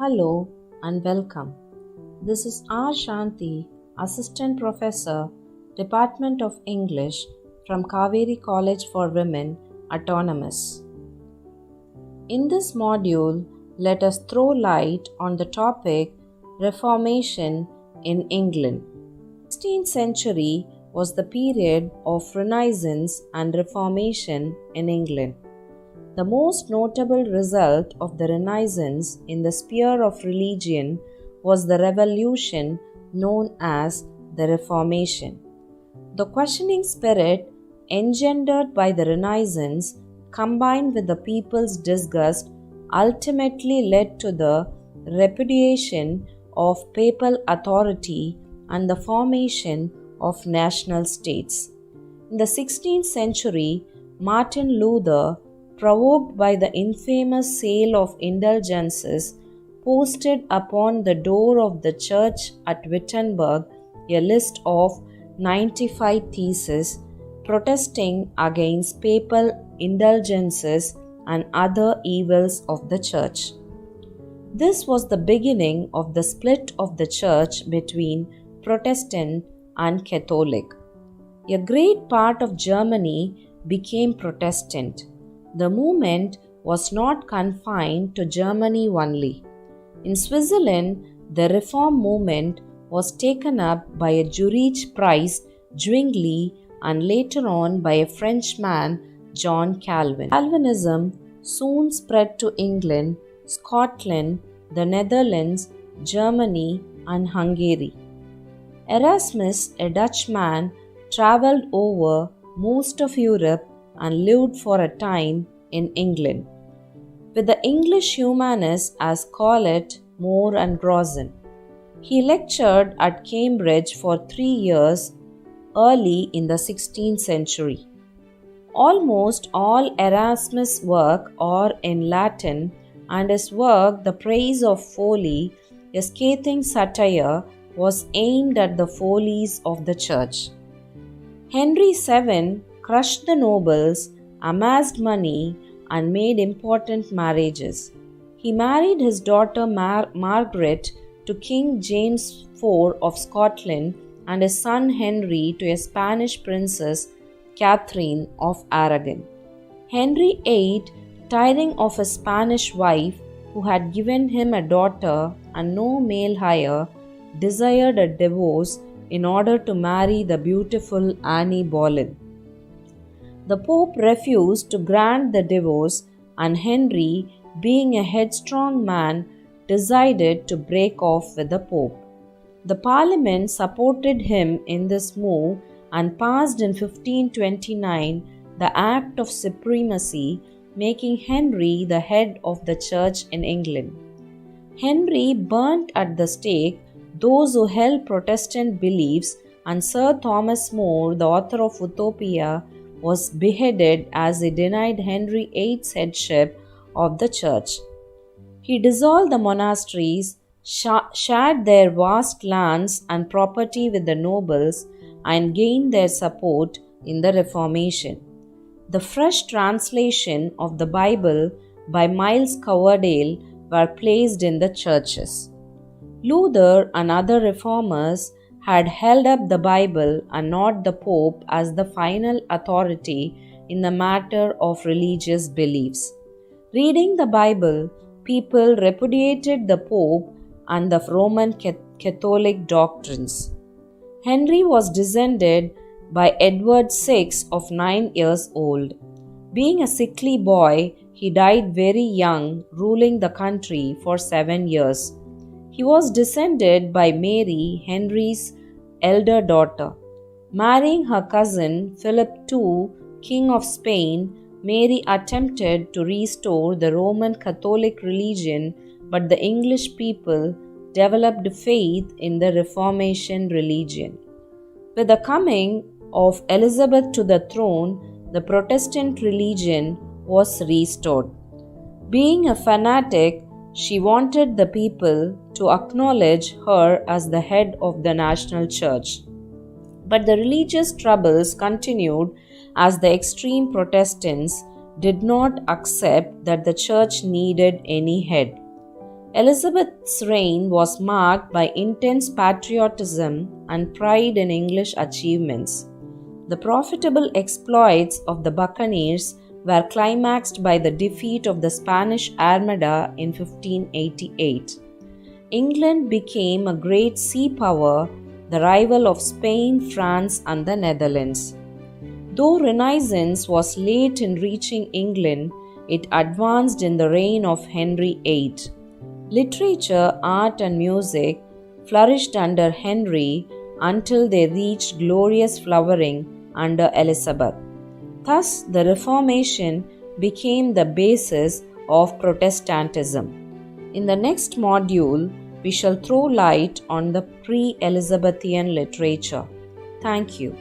Hello and welcome. This is Ms.R.Shanthi, Assistant Professor, Department of English from Kaveri College for Women, Autonomous. In this module, let us throw light on the topic Reformation in England. The 16th century was the period of Renaissance and Reformation in England. The most notable result of the Renaissance in the sphere of religion was the revolution known as the Reformation. The questioning spirit engendered by the Renaissance, combined with the people's disgust, ultimately led to the repudiation of papal authority and the formation of national states. In the 16th century, Martin Luther, provoked by the infamous sale of indulgences, posted upon the door of the church at Wittenberg a list of 95 theses protesting against papal indulgences and other evils of the church. This was the beginning of the split of the church between Protestant and Catholic. A great part of Germany became Protestant. The movement was not confined to Germany only. In Switzerland, the Reform movement was taken up by a Zurich priest, Zwingli, and later on by a Frenchman, John Calvin. Calvinism soon spread to England, Scotland, the Netherlands, Germany, and Hungary. Erasmus, a Dutchman, travelled over most of Europe and lived for a time in England, with the English humanists as Colet, More and Grocyn. He lectured at Cambridge for 3 years early in the 16th century. Almost all Erasmus' work are in Latin, and his work, The Praise of Folly, a scathing satire, was aimed at the follies of the church. Henry VII crushed the nobles, amassed money, and made important marriages. He married his daughter Margaret to King James IV of Scotland and his son Henry to a Spanish princess, Catherine of Aragon. Henry VIII, tiring of his Spanish wife, who had given him a daughter and no male heir, desired a divorce in order to marry the beautiful Anne Boleyn. The Pope refused to grant the divorce, and Henry, being a headstrong man, decided to break off with the Pope. The Parliament supported him in this move and passed in 1529 the Act of Supremacy, making Henry the head of the Church in England. Henry burnt at the stake those who held Protestant beliefs, and Sir Thomas More, the author of Utopia, was beheaded as he denied Henry VIII's headship of the church. He dissolved the monasteries, shared their vast lands and property with the nobles, and gained their support in the Reformation. The fresh translation of the Bible by Miles Coverdale were placed in the churches. Luther and other reformers had held up the Bible and not the Pope as the final authority in the matter of religious beliefs. Reading the Bible, people repudiated the Pope and the Roman Catholic doctrines. Henry was descended by Edward VI of 9 years old. Being a sickly boy, he died very young, ruling the country for 7 years. He was descended by Mary, Henry's elder daughter. Marrying her cousin Philip II, King of Spain, Mary attempted to restore the Roman Catholic religion, but the English people developed faith in the Reformation religion. With the coming of Elizabeth to the throne, the Protestant religion was restored. Being a fanatic, she wanted the people to acknowledge her as the head of the national church. But the religious troubles continued as the extreme Protestants did not accept that the church needed any head. Elizabeth's reign was marked by intense patriotism and pride in English achievements. The profitable exploits of the buccaneers were climaxed by the defeat of the Spanish Armada in 1588. England became a great sea power, the rival of Spain, France, and the Netherlands. Though Renaissance was late in reaching England, it advanced in the reign of Henry VIII. Literature, art, and music flourished under Henry until they reached glorious flowering under Elizabeth. Thus, the Reformation became the basis of Protestantism. In the next module, we shall throw light on the pre-Elizabethan literature. Thank you.